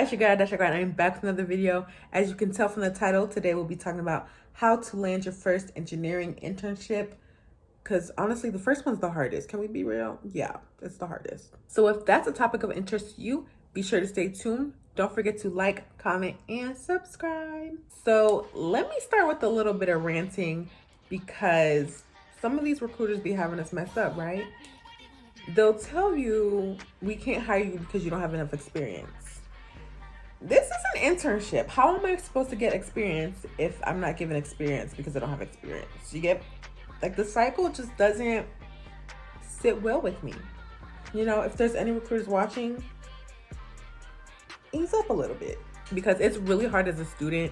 Hi, it's your girl, Ada Shakara, and I'm back with another video. As you can tell from the title, today we'll be talking about how to land your first engineering internship. Because honestly, the first one's the hardest. Can we be real? Yeah, it's the hardest. So if that's a topic of interest to you, be sure to stay tuned. Don't forget to like, comment, and subscribe. So let me start with a little bit of ranting because some of these recruiters be having us messed up, right? They'll tell you we can't hire you because you don't have enough experience. This is an internship. How am I supposed to get experience if I'm not given experience because I don't have experience? You get, like, the cycle just doesn't sit well with me. You know, if there's any recruiters watching, ease up a little bit, because it's really hard as a student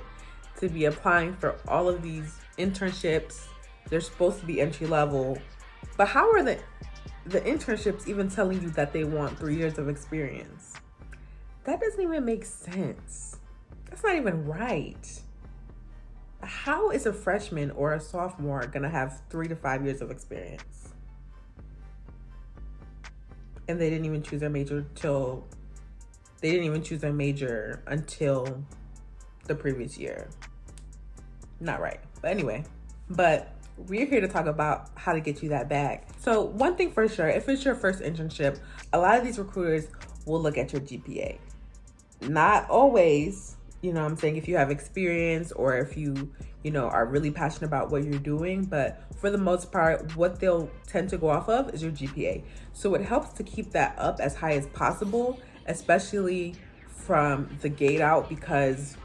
to be applying for all of these internships. They're supposed to be entry level, but how are the internships even telling you that they want 3 years of experience? That doesn't even make sense. That's not even right. How is a freshman or a sophomore gonna have 3 to 5 years of experience? And they didn't even choose their major until the previous year. Not right. But anyway, we're here to talk about how to get you that bag. So one thing for sure, if it's your first internship, a lot of these recruiters will look at your GPA. Not always, you know what I'm saying, if you have experience or if you are really passionate about what you're doing, but for the most part, what they'll tend to go off of is your GPA. So it helps to keep that up as high as possible, especially from the gate out, because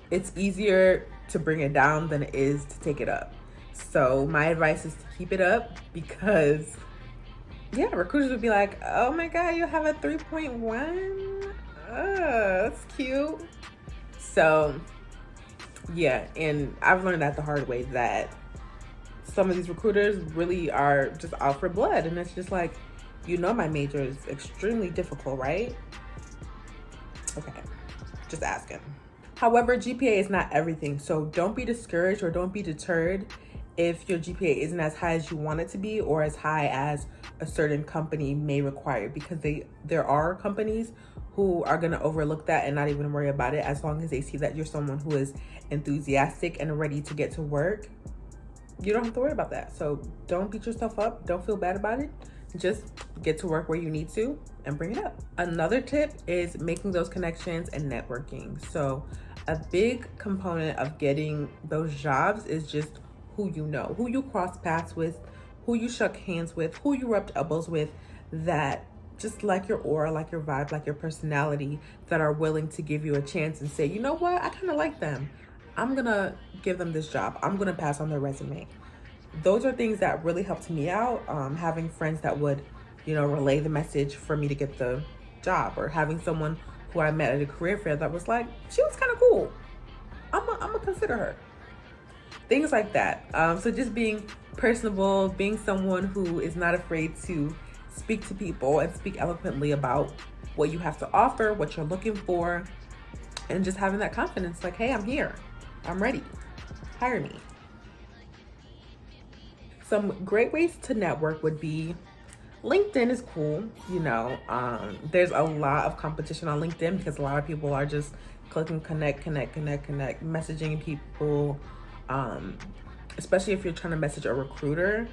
it's easier to bring it down than it is to take it up. So my advice is to keep it up, because yeah, recruiters would be like, oh my God, you have a 3.1? That's cute. So yeah, and I've learned that the hard way, that some of these recruiters really are just out for blood. And it's just like, my major is extremely difficult, right? Okay, just asking. However, GPA is not everything. So don't be discouraged or don't be deterred if your GPA isn't as high as you want it to be, or as high as a certain company may require, because there are companies who are going to overlook that and not even worry about it, as long as they see that you're someone who is enthusiastic and ready to get to work. You don't have to worry about that. So don't beat yourself up. Don't feel bad about it. Just get to work where you need to and bring it up. Another tip is making those connections and networking. So a big component of getting those jobs is just who you know, who you cross paths with, who you shook hands with, who you rubbed elbows with, that just like your aura, like your vibe, like your personality, that are willing to give you a chance and say, you know what, I kind of like them. I'm gonna give them this job. I'm gonna pass on their resume. Those are things that really helped me out. Having friends that would, relay the message for me to get the job, or having someone who I met at a career fair that was like, she was kind of cool. I'm gonna consider her. Things like that. So just being personable, being someone who is not afraid to speak to people and speak eloquently about what you have to offer, what you're looking for, and just having that confidence, like, hey, I'm here, I'm ready, hire me. Some great ways to network would be LinkedIn is cool. There's a lot of competition on LinkedIn because a lot of people are just clicking connect, messaging people. Especially if you're trying to message a recruiter,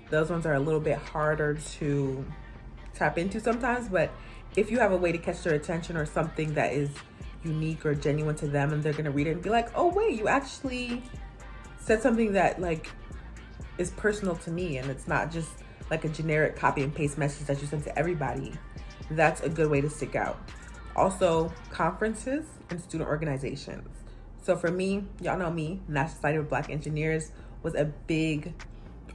those ones are a little bit harder to tap into sometimes. But if you have a way to catch their attention, or something that is unique or genuine to them, and they're gonna read it and be like, oh wait, you actually said something that like is personal to me, and it's not just like a generic copy and paste message that you send to everybody, that's a good way to stick out. Also, conferences and student organizations. So for me, y'all know me, National Society of Black Engineers was a big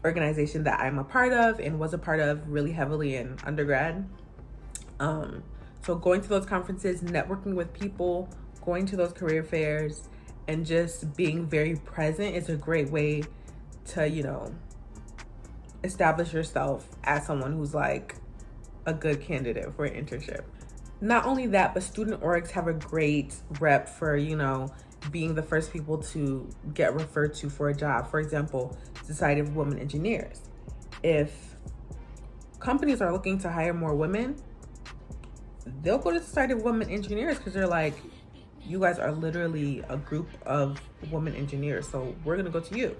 organization that I'm a part of and was a part of really heavily in undergrad. So going to those conferences, networking with people, going to those career fairs, and just being very present is a great way to, establish yourself as someone who's like a good candidate for an internship. Not only that, but student orgs have a great rep for, being the first people to get referred to for a job. For example, Society of Women Engineers. If companies are looking to hire more women, they'll go to the Society of Women Engineers because they're like, you guys are literally a group of women engineers, so we're gonna go to you.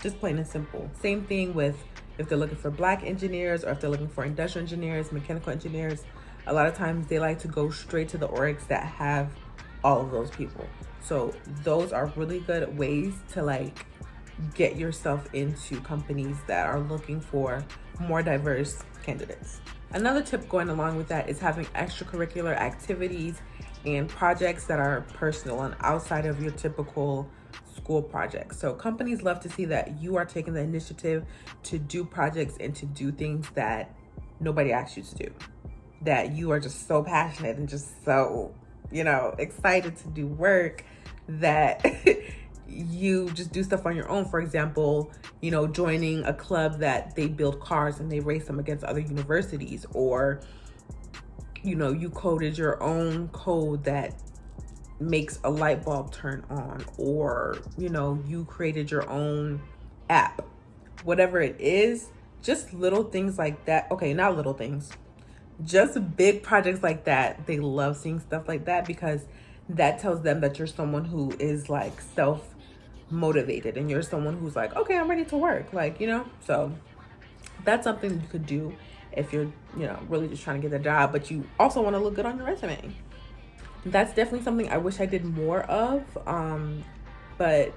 Just plain and simple. Same thing with if they're looking for Black engineers or if they're looking for industrial engineers, mechanical engineers. A lot of times they like to go straight to the orgs that have all of those people. So those are really good ways to like get yourself into companies that are looking for more diverse candidates. Another tip going along with that is having extracurricular activities and projects that are personal and outside of your typical school projects. So companies love to see that you are taking the initiative to do projects and to do things that nobody asked you to do, that you are just so passionate and just so, excited to do work that you just do stuff on your own. For example, joining a club that they build cars and they race them against other universities, or you coded your own code that makes a light bulb turn on, or you created your own app. Whatever it is, just little things like that. Okay, not little things, just big projects like that. They love seeing stuff like that because that tells them that you're someone who is like self-motivated and you're someone who's like, okay, I'm ready to work, so that's something you could do if you're really just trying to get a job, but you also want to look good on your resume. That's definitely something I wish I did more of, but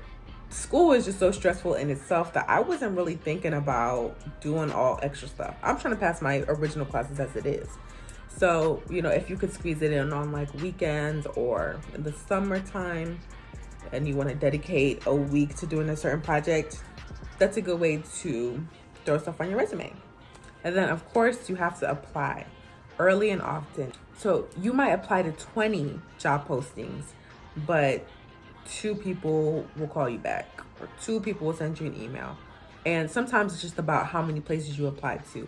school is just so stressful in itself that I wasn't really thinking about doing all extra stuff. I'm trying to pass my original classes as it is. So, if you could squeeze it in on like weekends or in the summertime and you want to dedicate a week to doing a certain project, that's a good way to throw stuff on your resume. And then of course you have to apply early and often. So you might apply to 20 job postings, but 2 people will call you back or 2 people will send you an email. And sometimes it's just about how many places you apply to.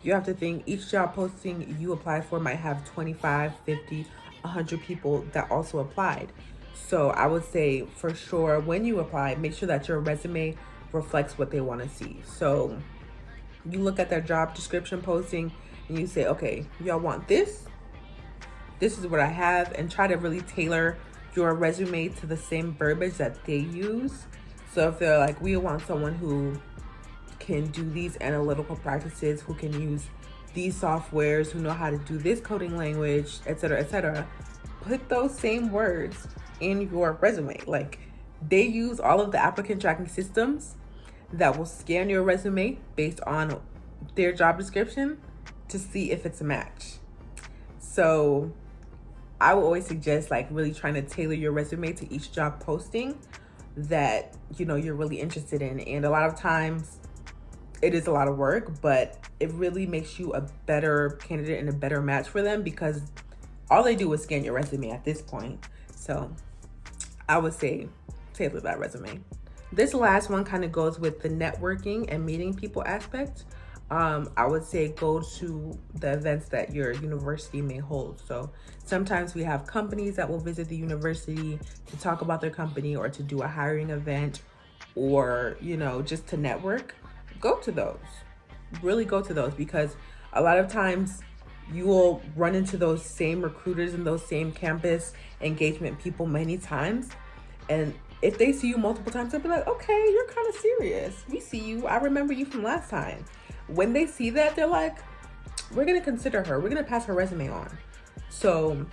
You have to think each job posting you apply for might have 25, 50, 100 people that also applied. So I would say for sure when you apply, make sure that your resume reflects what they want to see. So you look at their job description posting and you say, okay, y'all want this? This is what I have, and try to really tailor your resume to the same verbiage that they use. So if they're like, we want someone who can do these analytical practices, who can use these softwares, who know how to do this coding language, etc., put those same words in your resume. Like, they use all of the applicant tracking systems that will scan your resume based on their job description to see if it's a match. So I would always suggest like really trying to tailor your resume to each job posting that you're really interested in. And a lot of times it is a lot of work, but it really makes you a better candidate and a better match for them because all they do is scan your resume at this point. So I would say tailor that resume. This last one kind of goes with the networking and meeting people aspect. I would say go to the events that your university may hold. So sometimes we have companies that will visit the university to talk about their company or to do a hiring event or, just to network. Go to those. Really go to those because a lot of times you will run into those same recruiters and those same campus engagement people many times. And if they see you multiple times, they'll be like, okay, you're kind of serious. We see you. I remember you from last time. When they see that, they're like, we're going to consider her. We're going to pass her resume on. So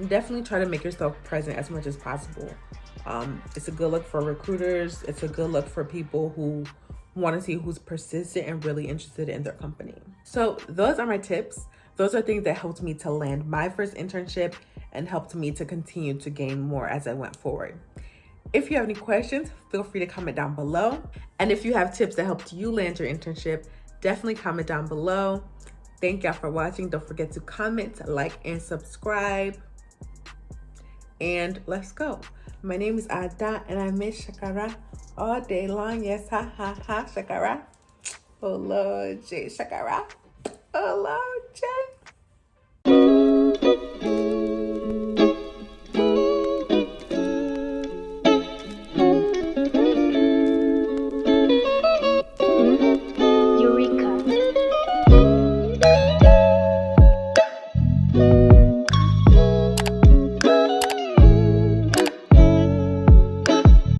definitely try to make yourself present as much as possible. It's a good look for recruiters. It's a good look for people who want to see who's persistent and really interested in their company. So those are my tips. Those are things that helped me to land my first internship and helped me to continue to gain more as I went forward. If you have any questions, feel free to comment down below. And if you have tips that helped you land your internship, definitely comment down below. Thank y'all for watching. Don't forget to comment, like, and subscribe. And let's go. My name is Ada and I miss Shakara all day long. Yes, ha ha ha, Shakara. Oh Lord, J Shakara. Oh Lord, J.